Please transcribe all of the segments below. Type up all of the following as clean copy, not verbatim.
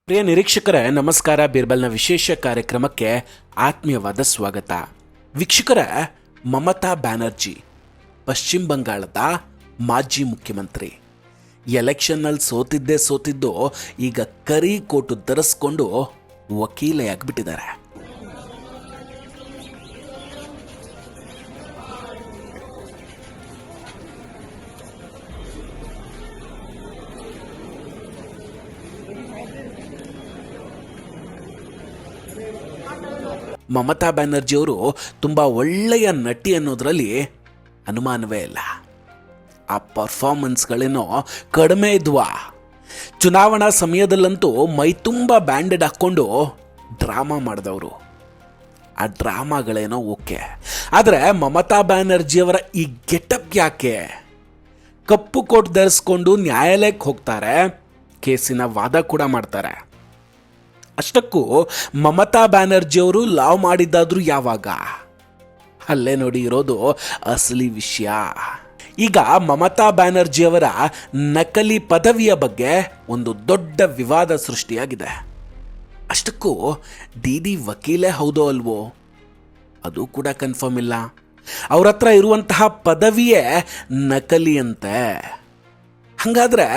ಪ್ರಿಯ ನಿರೀಕ್ಷಕರೇ ನಮಸ್ಕಾರ. ಬೀರ್ಬಲ್ನ ವಿಶೇಷ ಕಾರ್ಯಕ್ರಮಕ್ಕೆ ಆತ್ಮೀಯವಾದ ಸ್ವಾಗತ. ವೀಕ್ಷಕರೇ, ಮಮತಾ ಬ್ಯಾನರ್ಜಿ ಪಶ್ಚಿಮ ಬಂಗಾಳದ ಮಾಜಿ ಮುಖ್ಯಮಂತ್ರಿ ಎಲೆಕ್ಷನ್ನಲ್ಲಿ ಸೋತಿದ್ದು ಈಗ ಕರಿ ಕೋಟು ಧರಿಸ್ಕೊಂಡು ವಕೀಲೆಯಾಗಿಬಿಟ್ಟಿದ್ದಾರೆ. ಮಮತಾ ಬ್ಯಾನರ್ಜಿಯವರು ತುಂಬ ಒಳ್ಳೆಯ ನಟಿ ಅನ್ನೋದ್ರಲ್ಲಿ ಅನುಮಾನವೇ ಇಲ್ಲ. ಆ ಪರ್ಫಾರ್ಮೆನ್ಸ್ಗಳೇನೋ ಕಡಿಮೆ ಇದ್ವಾ. ಚುನಾವಣಾ ಸಮಯದಲ್ಲಂತೂ ಮೈ ತುಂಬ ಬ್ಯಾಂಡೆಡ್ ಹಾಕ್ಕೊಂಡು ಡ್ರಾಮಾ ಮಾಡಿದವರು. ಆ ಡ್ರಾಮಾಗಳೇನೋ ಓಕೆ, ಆದರೆ ಮಮತಾ ಬ್ಯಾನರ್ಜಿಯವರ ಈ ಗೆಟಪ್ ಯಾಕೆ? ಕಪ್ಪು ಕೋಟ್ ಧರಿಸ್ಕೊಂಡು ನ್ಯಾಯಾಲಯಕ್ಕೆ ಹೋಗ್ತಾರೆ, ಕೇಸಿನ ವಾದ ಕೂಡ ಮಾಡ್ತಾರೆ. ಅಷ್ಟಕ್ಕೂ ಮಮತಾ ಬ್ಯಾನರ್ಜಿಯವರು ಲಾವ್ ಮಾಡಿದ್ದಾದ್ರೂ ಯಾವಾಗ? ಅಲ್ಲೇ ನೋಡಿ ಇರೋದು ಅಸಲಿ ವಿಷಯ. ಈಗ ಮಮತಾ ಬ್ಯಾನರ್ಜಿಯವರ ನಕಲಿ ಪದವಿಯ ಬಗ್ಗೆ ಒಂದು ದೊಡ್ಡ ವಿವಾದ ಸೃಷ್ಟಿಯಾಗಿದೆ. ಅಷ್ಟಕ್ಕೂ ದೀದಿ ವಕೀಲೆ ಹೌದೋ ಅಲ್ವೋ ಅದು ಕೂಡ ಕನ್ಫರ್ಮ್ ಇಲ್ಲ. ಅವ್ರ ಹತ್ರ ಇರುವಂತಹ ಪದವಿಯೇ ನಕಲಿಯಂತೆ. ಹಾಗಾದ್ರೆ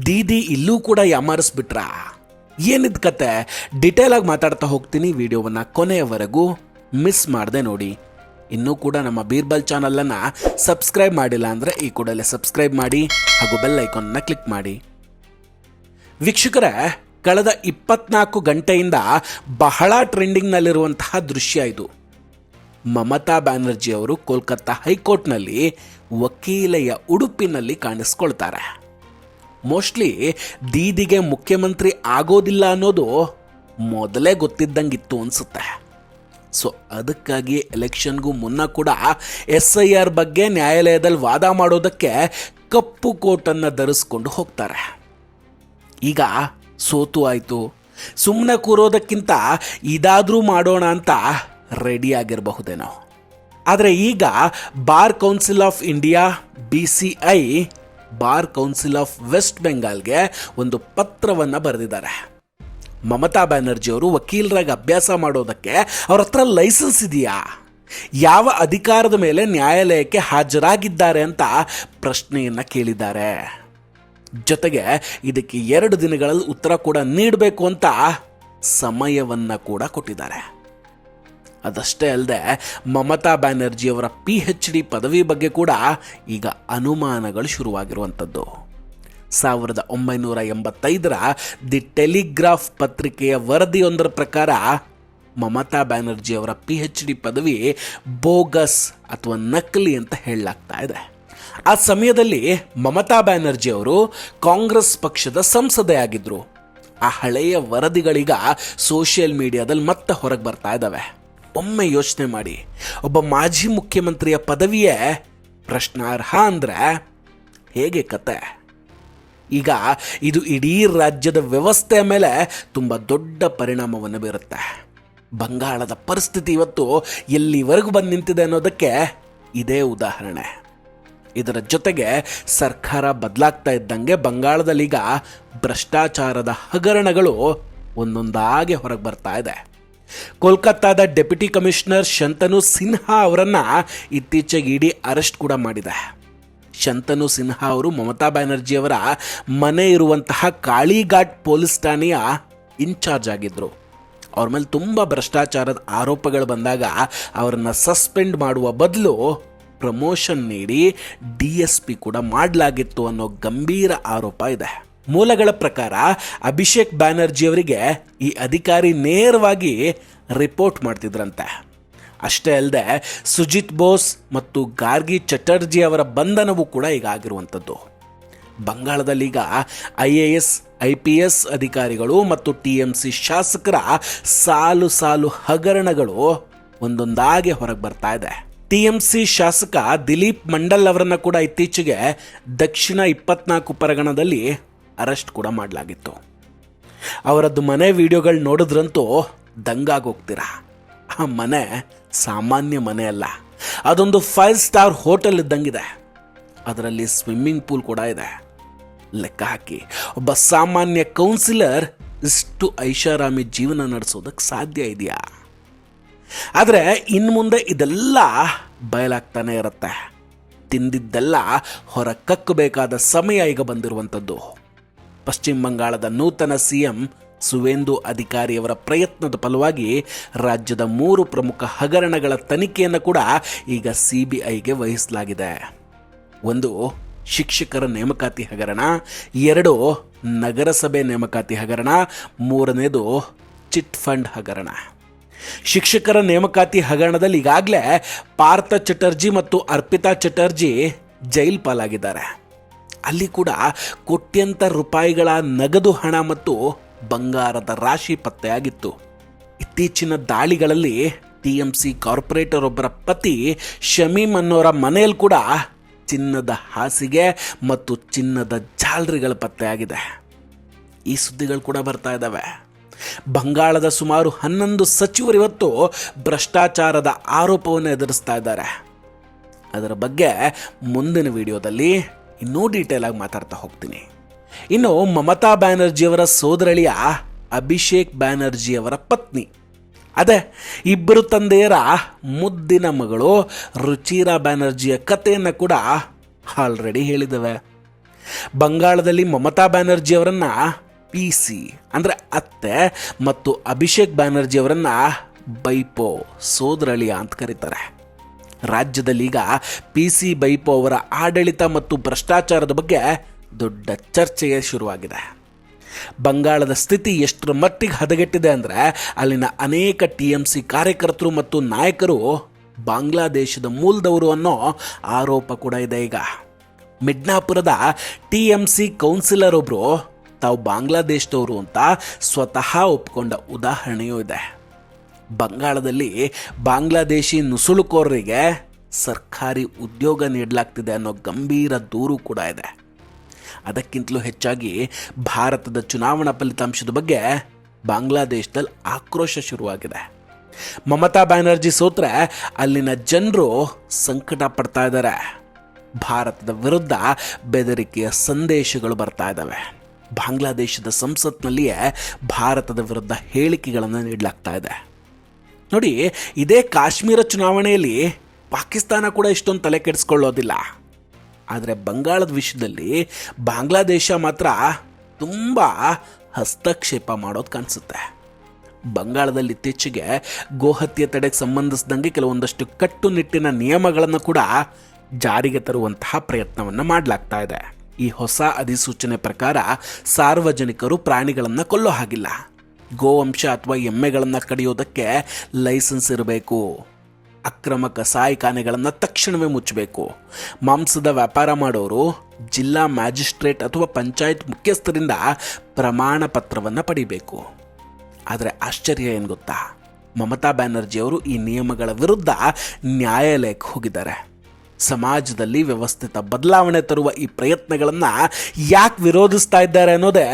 ದೀದಿ ಇಲ್ಲೂ ಕೂಡ ಯಾಮಾರಿಸ್ಬಿಟ್ರ? ಏನಿದ್ ಕತೆ? ಡಿಟೇಲ್ ಆಗಿ ಮಾತಾಡ್ತಾ ಹೋಗ್ತೀನಿ. ವಿಡಿಯೋವನ್ನು ಕೊನೆಯವರೆಗೂ ಮಿಸ್ ಮಾಡದೆ ನೋಡಿ. ಇನ್ನೂ ಕೂಡ ನಮ್ಮ ಬೀರ್ಬಲ್ ಚಾನಲನ್ನು ಸಬ್ಸ್ಕ್ರೈಬ್ ಮಾಡಿಲ್ಲ ಅಂದರೆ ಈ ಕೂಡಲೇ ಸಬ್ಸ್ಕ್ರೈಬ್ ಮಾಡಿ ಹಾಗೂ ಬೆಲ್ ಐಕಾನ್ನ ಕ್ಲಿಕ್ ಮಾಡಿ. ವೀಕ್ಷಕರೇ, ಕಳೆದ 24 ಗಂಟೆಯಿಂದ ಬಹಳ ಟ್ರೆಂಡಿಂಗ್ನಲ್ಲಿರುವಂತಹ ದೃಶ್ಯ ಇದು. ಮಮತಾ ಬ್ಯಾನರ್ಜಿ ಅವರು ಕೋಲ್ಕತ್ತಾ ಹೈಕೋರ್ಟ್ನಲ್ಲಿ ವಕೀಲೆಯ ಉಡುಪಿನಲ್ಲಿ ಕಾಣಿಸ್ಕೊಳ್ತಾರೆ. ಮೋಸ್ಟ್ಲಿ ದೀದಿಗೆ ಮುಖ್ಯಮಂತ್ರಿ ಆಗೋದಿಲ್ಲ ಅನ್ನೋದು ಮೊದಲೇ ಗೊತ್ತಿದ್ದಂಗಿತ್ತು ಅನಿಸುತ್ತೆ. ಸೊ ಅದಕ್ಕಾಗಿ ಎಲೆಕ್ಷನ್ಗೂ ಮುನ್ನ ಕೂಡ SIR ಬಗ್ಗೆ ನ್ಯಾಯಾಲಯದಲ್ಲಿ ವಾದ ಮಾಡೋದಕ್ಕೆ ಕಪ್ಪು ಕೋಟನ್ನು ಧರಿಸ್ಕೊಂಡು ಹೋಗ್ತಾರೆ. ಈಗ ಸೋತು ಆಯಿತು, ಸುಮ್ಮನೆ ಕೂರೋದಕ್ಕಿಂತ ಇದಾದರೂ ಮಾಡೋಣ ಅಂತ ರೆಡಿಯಾಗಿರಬಹುದೇನೋ. ಆದರೆ ಈಗ Bar Council of India BCI Bar Council of West ಬೆಂಗಾಲ್ಗೆ ಒಂದು ಪತ್ರವನ್ನು ಬರೆದಿದ್ದಾರೆ. ಮಮತಾ ಬ್ಯಾನರ್ಜಿಯವರು ವಕೀಲರಾಗಿ ಅಭ್ಯಾಸ ಮಾಡೋದಕ್ಕೆ ಅವ್ರ ಹತ್ರ ಲೈಸೆನ್ಸ್ ಇದೆಯಾ? ಯಾವ ಅಧಿಕಾರದ ಮೇಲೆ ನ್ಯಾಯಾಲಯಕ್ಕೆ ಹಾಜರಾಗಿದ್ದಾರೆ ಅಂತ ಪ್ರಶ್ನೆಯನ್ನು ಕೇಳಿದ್ದಾರೆ. ಜೊತೆಗೆ ಇದಕ್ಕೆ 2 ದಿನಗಳಲ್ಲಿ ಉತ್ತರ ಕೂಡ ನೀಡಬೇಕು ಅಂತ ಸಮಯವನ್ನು ಕೂಡ ಕೊಟ್ಟಿದ್ದಾರೆ. ಅದಷ್ಟೇ ಅಲ್ಲದೆ ಮಮತಾ ಬ್ಯಾನರ್ಜಿಯವರ PhD ಪದವಿ ಬಗ್ಗೆ ಕೂಡ ಈಗ ಅನುಮಾನಗಳು ಶುರುವಾಗಿರುವಂಥದ್ದು. 1985ರ ದಿ ಟೆಲಿಗ್ರಾಫ್ ಪತ್ರಿಕೆಯ ವರದಿಯೊಂದರ ಪ್ರಕಾರ ಮಮತಾ ಬ್ಯಾನರ್ಜಿಯವರ PhD ಪದವಿ ಬೋಗಸ್ ಅಥವಾ ನಕಲಿ ಅಂತ ಹೇಳಲಾಗ್ತಾ ಇದೆ. ಆ ಸಮಯದಲ್ಲಿ ಮಮತಾ ಬ್ಯಾನರ್ಜಿಯವರು ಕಾಂಗ್ರೆಸ್ ಪಕ್ಷದ ಸಂಸದೆಯಾಗಿದ್ದರು. ಆ ಹಳೆಯ ವರದಿಗಳೀಗ ಸೋಷಿಯಲ್ ಮೀಡಿಯಾದಲ್ಲಿ ಮತ್ತೆ ಹೊರಗೆ ಬರ್ತಾ ಇದ್ದಾವೆ. ಒಮ್ಮೆ ಯೋಚನೆ ಮಾಡಿ, ಒಬ್ಬ ಮಾಜಿ ಮುಖ್ಯಮಂತ್ರಿಯ ಪದವಿಯೇ ಪ್ರಶ್ನಾರ್ಹ ಅಂದರೆ ಹೇಗೆ ಕತೆ? ಈಗ ಇದು ಇಡೀ ರಾಜ್ಯದ ವ್ಯವಸ್ಥೆಯ ಮೇಲೆ ತುಂಬ ದೊಡ್ಡ ಪರಿಣಾಮವನ್ನು ಬೀರುತ್ತೆ. ಬಂಗಾಳದ ಪರಿಸ್ಥಿತಿ ಇವತ್ತು ಎಲ್ಲಿವರೆಗೂ ಬಂದು ನಿಂತಿದೆ ಅನ್ನೋದಕ್ಕೆ ಇದೇ ಉದಾಹರಣೆ. ಇದರ ಜೊತೆಗೆ ಸರ್ಕಾರ ಬದಲಾಗ್ತಾ ಇದ್ದಂಗೆ ಬಂಗಾಳದಲ್ಲೀಗ ಭ್ರಷ್ಟಾಚಾರದ ಹಗರಣಗಳು ಒಂದೊಂದಾಗಿ ಹೊರಗೆ ಬರ್ತಾ ಇದೆ. ಕೋಲ್ಕತ್ತಾದ ಡೆಪ್ಯೂಟಿ ಕಮಿಷನರ್ ಶಂತನು ಸಿನ್ಹಾ ಅವರನ್ನು ಇತ್ತೀಚೆಗೆ ಇಡಿ ಅರೆಸ್ಟ್ ಕೂಡ ಮಾಡಿದೆ. ಶಂತನು ಸಿನ್ಹಾ ಅವರು ಮಮತಾ ಬ್ಯಾನರ್ಜಿಯವರ ಮನೆ ಇರುವಂತಹ ಕಾಳಿಘಾಟ್ ಪೊಲೀಸ್ ಠಾಣೆಯ ಇನ್ಚಾರ್ಜ್ ಆಗಿದ್ದರು. ಅವ್ರ ಮೇಲೆ ತುಂಬ ಭ್ರಷ್ಟಾಚಾರದ ಆರೋಪಗಳು ಬಂದಾಗ ಅವರನ್ನು ಸಸ್ಪೆಂಡ್ ಮಾಡುವ ಬದಲು ಪ್ರಮೋಷನ್ ನೀಡಿ DSP ಕೂಡ ಮಾಡಲಾಗಿತ್ತು ಅನ್ನೋ ಗಂಭೀರ ಆರೋಪ ಇದೆ. ಮೂಲಗಳ ಪ್ರಕಾರ ಅಭಿಷೇಕ್ ಬ್ಯಾನರ್ಜಿಯವರಿಗೆ ಈ ಅಧಿಕಾರಿ ನೇರವಾಗಿ ರಿಪೋರ್ಟ್ ಮಾಡ್ತಿದ್ರಂತೆ. ಅಷ್ಟೇ ಅಲ್ಲದೆ ಸುಜಿತ್ ಬೋಸ್ ಮತ್ತು ಗಾರ್ಗಿ ಚಟರ್ಜಿ ಅವರ ಬಂಧನವೂ ಕೂಡ ಈಗ ಆಗಿರುವಂಥದ್ದು. ಬಂಗಾಳದಲ್ಲೀಗ IAS IPS ಅಧಿಕಾರಿಗಳು ಮತ್ತು TMC ಶಾಸಕರ ಸಾಲು ಸಾಲು ಹಗರಣಗಳು ಒಂದೊಂದಾಗಿ ಹೊರಗೆ ಬರ್ತಾ ಇದೆ. TMC ಶಾಸಕ ದಿಲೀಪ್ ಮಂಡಲ್ ಅವರನ್ನು ಕೂಡ ಇತ್ತೀಚೆಗೆ ದಕ್ಷಿಣ 24 ಪರಗಣದಲ್ಲಿ ಅರೆಸ್ಟ್ ಕೂಡ ಮಾಡಲಾಗಿತ್ತು. ಅವರದ್ದು ಮನೆ ವಿಡಿಯೋಗಳು ನೋಡಿದ್ರಂತೂ ದಂಗಾಗೋಗ್ತೀರಾ. ಆ ಮನೆ ಸಾಮಾನ್ಯ ಮನೆ ಅಲ್ಲ, ಅದೊಂದು 5 ಸ್ಟಾರ್ ಹೋಟೆಲ್ ಇದ್ದಂಗಿದೆ. ಅದರಲ್ಲಿ ಸ್ವಿಮ್ಮಿಂಗ್ ಪೂಲ್ ಕೂಡ ಇದೆ. ಲೆಕ್ಕ ಹಾಕಿ, ಒಬ್ಬ ಸಾಮಾನ್ಯ ಕೌನ್ಸಿಲರ್ ಇಷ್ಟು ಐಷಾರಾಮಿ ಜೀವನ ನಡೆಸೋದಕ್ಕೆ ಸಾಧ್ಯ ಇದೆಯಾ? ಆದರೆ ಇನ್ನು ಮುಂದೆ ಇದೆಲ್ಲ ಬಯಲಾಗ್ತಾನೆ ಇರುತ್ತೆ. ತಿಂದಿದ್ದೆಲ್ಲ ಹೊರ ಕಕ್ಕಬೇಕಾದ ಸಮಯ ಈಗ ಬಂದಿರುವಂಥದ್ದು. ಪಶ್ಚಿಮ ಬಂಗಾಳದ ನೂತನ ಸಿಎಂ ಸುವೇಂದು ಅಧಿಕಾರಿಯವರ ಪ್ರಯತ್ನದ ಫಲವಾಗಿ ರಾಜ್ಯದ 3 ಪ್ರಮುಖ ಹಗರಣಗಳ ತನಿಖೆಯನ್ನು ಕೂಡ ಈಗ CBIಗೆ ವಹಿಸಲಾಗಿದೆ. 1 ಶಿಕ್ಷಕರ ನೇಮಕಾತಿ ಹಗರಣ, 2 ನಗರಸಭೆ ನೇಮಕಾತಿ ಹಗರಣ, 3ನೇದು ಚಿಟ್ ಫಂಡ್ ಹಗರಣ. ಶಿಕ್ಷಕರ ನೇಮಕಾತಿ ಹಗರಣದಲ್ಲಿ ಈಗಾಗಲೇ ಪಾರ್ಥ ಚಟರ್ಜಿ ಮತ್ತು ಅರ್ಪಿತಾ ಚಟರ್ಜಿ ಜೈಲ್ ಪಾಲಾಗಿದ್ದಾರೆ. ಅಲ್ಲಿ ಕೂಡ ಕೋಟ್ಯಂತರ ರೂಪಾಯಿಗಳ ನಗದು ಹಣ ಮತ್ತು ಬಂಗಾರದ ರಾಶಿ ಪತ್ತೆಯಾಗಿತ್ತು. ಇತ್ತೀಚಿನ ದಾಳಿಗಳಲ್ಲಿ TMC ಕಾರ್ಪೊರೇಟರ್ ಒಬ್ಬರ ಪತಿ ಶಮೀಮ್ ಅನ್ನೋರ ಮನೆಯಲ್ಲಿ ಕೂಡ ಚಿನ್ನದ ಹಾಸಿಗೆ ಮತ್ತು ಚಿನ್ನದ ಜಾಲರಿಗಳ ಪತ್ತೆಯಾಗಿದೆ. ಈ ಸುದ್ದಿಗಳು ಕೂಡ ಬರ್ತಾ ಇದ್ದಾವೆ. ಬಂಗಾಳದ ಸುಮಾರು 11 ಸಚಿವರು ಇವತ್ತು ಭ್ರಷ್ಟಾಚಾರದ ಆರೋಪವನ್ನು ಎದುರಿಸ್ತಾ ಇದ್ದಾರೆ. ಅದರ ಬಗ್ಗೆ ಮುಂದಿನ ವಿಡಿಯೋದಲ್ಲಿ ಇನ್ನೂ ಡೀಟೇಲ್ ಆಗಿ ಮಾತಾಡ್ತಾ ಹೋಗ್ತೀನಿ. ಇನ್ನು ಮಮತಾ ಬ್ಯಾನರ್ಜಿಯವರ ಸೋದರಳಿಯ ಅಭಿಷೇಕ್ ಬ್ಯಾನರ್ಜಿಯವರ ಪತ್ನಿ, ಅದೇ ಇಬ್ಬರು ತಂದೆಯರ ಮುದ್ದಿನ ಮಗಳು ರುಚಿರಾ ಬ್ಯಾನರ್ಜಿಯ ಕಥೆಯನ್ನು ಕೂಡ ಆಲ್ರೆಡಿ ಹೇಳಿದ್ದೇವೆ. ಬಂಗಾಳದಲ್ಲಿ ಮಮತಾ ಬ್ಯಾನರ್ಜಿಯವರನ್ನ PC ಅಂದರೆ ಅತ್ತೆ ಮತ್ತು ಅಭಿಷೇಕ್ ಬ್ಯಾನರ್ಜಿಯವರನ್ನ ಬೈಪೋ ಸೋದರಳಿಯ ಅಂತ ಕರೀತಾರೆ. ರಾಜ್ಯದಲ್ಲಿ ಈಗ PC ಬೈಪೋ ಅವರ ಆಡಳಿತ ಮತ್ತು ಭ್ರಷ್ಟಾಚಾರದ ಬಗ್ಗೆ ದೊಡ್ಡ ಚರ್ಚೆಯೇ ಶುರುವಾಗಿದೆ. ಬಂಗಾಳದ ಸ್ಥಿತಿ ಎಷ್ಟರ ಮಟ್ಟಿಗೆ ಹದಗೆಟ್ಟಿದೆ ಅಂದರೆ ಅಲ್ಲಿನ ಅನೇಕ TMC ಕಾರ್ಯಕರ್ತರು ಮತ್ತು ನಾಯಕರು ಬಾಂಗ್ಲಾದೇಶದ ಮೂಲದವರು ಅನ್ನೋ ಆರೋಪ ಕೂಡ ಇದೆ. ಈಗ ಮಿಡ್ನಾಪುರದ TMC ಕೌನ್ಸಿಲರ್ ಒಬ್ಬರು ತಾವು ಬಾಂಗ್ಲಾದೇಶದವರು ಅಂತ ಸ್ವತಃ ಒಪ್ಕೊಂಡ ಉದಾಹರಣೆಯೂ ಇದೆ. ಬಂಗಾಳದಲ್ಲಿ ಬಾಂಗ್ಲಾದೇಶಿ ನುಸುಳುಕೋರರಿಗೆ ಸರ್ಕಾರಿ ಉದ್ಯೋಗ ನೀಡಲಾಗ್ತಿದೆ ಅನ್ನೋ ಗಂಭೀರ ದೂರು ಕೂಡ ಇದೆ. ಅದಕ್ಕಿಂತಲೂ ಹೆಚ್ಚಾಗಿ ಭಾರತದ ಚುನಾವಣಾ ಫಲಿತಾಂಶದ ಬಗ್ಗೆ ಬಾಂಗ್ಲಾದೇಶದಲ್ಲಿ ಆಕ್ರೋಶ ಶುರುವಾಗಿದೆ. ಮಮತಾ ಬ್ಯಾನರ್ಜಿ ಸೋತ್ರೆ ಅಲ್ಲಿನ ಜನರು ಸಂಕಟ ಪಡ್ತಾ ಇದ್ದಾರೆ. ಭಾರತದ ವಿರುದ್ಧ ಬೆದರಿಕೆಯ ಸಂದೇಶಗಳು ಬರ್ತಾ ಇದ್ದಾವೆ. ಬಾಂಗ್ಲಾದೇಶದ ಸಂಸತ್ನಲ್ಲಿಯೇ ಭಾರತದ ವಿರುದ್ಧ ಹೇಳಿಕೆಗಳನ್ನು ನೀಡಲಾಗ್ತಾ ಇದೆ. ನೋಡಿ, ಇದೇ ಕಾಶ್ಮೀರ ಚುನಾವಣೆಯಲ್ಲಿ ಪಾಕಿಸ್ತಾನ ಕೂಡ ಇಷ್ಟೊಂದು ತಲೆ ಕೆಡಿಸ್ಕೊಳ್ಳೋದಿಲ್ಲ. ಆದರೆ ಬಂಗಾಳದ ವಿಷಯದಲ್ಲಿ ಬಾಂಗ್ಲಾದೇಶ ಮಾತ್ರ ತುಂಬ ಹಸ್ತಕ್ಷೇಪ ಮಾಡೋದು ಕಾಣಿಸುತ್ತೆ. ಬಂಗಾಳದಲ್ಲಿ ಇತ್ತೀಚೆಗೆ ಗೋಹತ್ಯೆ ತಡೆಗೆ ಸಂಬಂಧಿಸಿದಂಗೆ ಕೆಲವೊಂದಷ್ಟು ಕಟ್ಟುನಿಟ್ಟಿನ ನಿಯಮಗಳನ್ನು ಕೂಡ ಜಾರಿಗೆ ತರುವಂತಹ ಪ್ರಯತ್ನವನ್ನು ಮಾಡಲಾಗ್ತಾ ಇದೆ. ಈ ಹೊಸ ಅಧಿಸೂಚನೆ ಪ್ರಕಾರ ಸಾರ್ವಜನಿಕರು ಪ್ರಾಣಿಗಳನ್ನು ಕೊಲ್ಲೋ ಹಾಗಿಲ್ಲ. ಗೋವಂಶ ಅಥವಾ ಎಮ್ಮೆಗಳನ್ನು ಕಡಿಯೋದಕ್ಕೆ ಲೈಸೆನ್ಸ್ ಇರಬೇಕು. ಅಕ್ರಮ ಕಸಾಯಿಖಾನೆಗಳನ್ನು ತಕ್ಷಣವೇ ಮುಚ್ಚಬೇಕು. ಮಾಂಸದ ವ್ಯಾಪಾರ ಮಾಡೋರು ಜಿಲ್ಲಾ ಮ್ಯಾಜಿಸ್ಟ್ರೇಟ್ ಅಥವಾ ಪಂಚಾಯತ್ ಮುಖ್ಯಸ್ಥರಿಂದ ಪ್ರಮಾಣ ಪತ್ರವನ್ನು ಪಡಿಬೇಕು. ಆದರೆ ಆಶ್ಚರ್ಯ ಏನು ಗೊತ್ತಾ, ಮಮತಾ ಬ್ಯಾನರ್ಜಿಯವರು ಈ ನಿಯಮಗಳ ವಿರುದ್ಧ ನ್ಯಾಯಾಲಯಕ್ಕೆ ಹೋಗಿದ್ದಾರೆ. ಸಮಾಜದಲ್ಲಿ ವ್ಯವಸ್ಥಿತ ಬದಲಾವಣೆ ತರುವ ಈ ಪ್ರಯತ್ನಗಳನ್ನು ಯಾಕೆ ವಿರೋಧಿಸ್ತಾ ಇದ್ದಾರೆ ಅನ್ನೋದೇ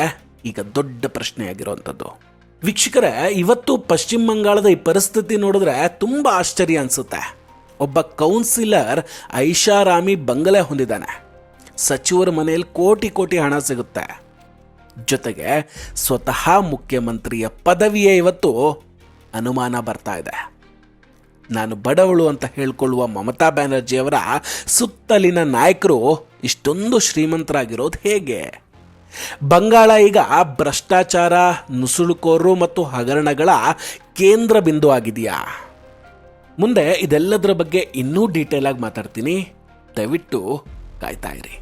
ಈಗ ದೊಡ್ಡ ಪ್ರಶ್ನೆಯಾಗಿರುವಂಥದ್ದು. ವೀಕ್ಷಕರೇ, ಇವತ್ತು ಪಶ್ಚಿಮ ಬಂಗಾಳದ ಈ ಪರಿಸ್ಥಿತಿ ನೋಡಿದ್ರೆ ತುಂಬ ಆಶ್ಚರ್ಯ ಅನಿಸುತ್ತೆ. ಒಬ್ಬ ಕೌನ್ಸಿಲರ್ ಐಷಾರಾಮಿ ಬಂಗಲೆ ಹೊಂದಿದ್ದಾನೆ. ಸಚಿವರ ಮನೆಯಲ್ಲಿ ಕೋಟಿ ಕೋಟಿ ಹಣ ಸಿಗುತ್ತೆ. ಜೊತೆಗೆ ಸ್ವತಃ ಮುಖ್ಯಮಂತ್ರಿಯ ಪದವಿಯೇ ಇವತ್ತು ಅನುಮಾನ ಬರ್ತಾ ಇದೆ. ನಾನು ಬಡವಳು ಅಂತ ಹೇಳ್ಕೊಳ್ಳುವ ಮಮತಾ ಬ್ಯಾನರ್ಜಿಯವರ ಸುತ್ತಲಿನ ನಾಯಕರು ಇಷ್ಟೊಂದು ಶ್ರೀಮಂತರಾಗಿರೋದು ಹೇಗೆ? ಬಂಗಾಳ ಈಗ ಭ್ರಷ್ಟಾಚಾರ, ನುಸುಳುಕೋರರು ಮತ್ತು ಹಗರಣಗಳ ಕೇಂದ್ರ ಬಿಂದು ಆಗಿದೆಯಾ? ಮುಂದೆ ಇದೆಲ್ಲದರ ಬಗ್ಗೆ ಇನ್ನೂ ಡೀಟೇಲ್ ಆಗಿ ಮಾತಾಡ್ತೀನಿ. ದಯವಿಟ್ಟು ಕಾಯ್ತಾ ಇರಿ.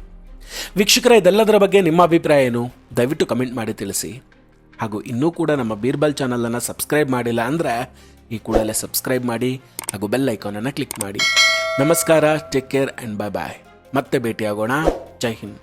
ವೀಕ್ಷಕರ, ಇದೆಲ್ಲದರ ಬಗ್ಗೆ ನಿಮ್ಮ ಅಭಿಪ್ರಾಯ ಏನು? ದಯವಿಟ್ಟು ಕಮೆಂಟ್ ಮಾಡಿ ತಿಳಿಸಿ. ಹಾಗೂ ಇನ್ನೂ ಕೂಡ ನಮ್ಮ ಬೀರ್ಬಲ್ ಚಾನಲನ್ನು ಸಬ್ಸ್ಕ್ರೈಬ್ ಮಾಡಿಲ್ಲ ಅಂದರೆ ಈ ಕೂಡಲೇ ಸಬ್ಸ್ಕ್ರೈಬ್ ಮಾಡಿ ಹಾಗೂ ಬೆಲ್ ಐಕಾನನ್ನು ಕ್ಲಿಕ್ ಮಾಡಿ. ನಮಸ್ಕಾರ, ಟೇಕ್ ಕೇರ್ ಆ್ಯಂಡ್ ಬಾಯ್ ಬಾಯ್. ಮತ್ತೆ ಭೇಟಿಯಾಗೋಣ. ಜೈ ಹಿಂದ್.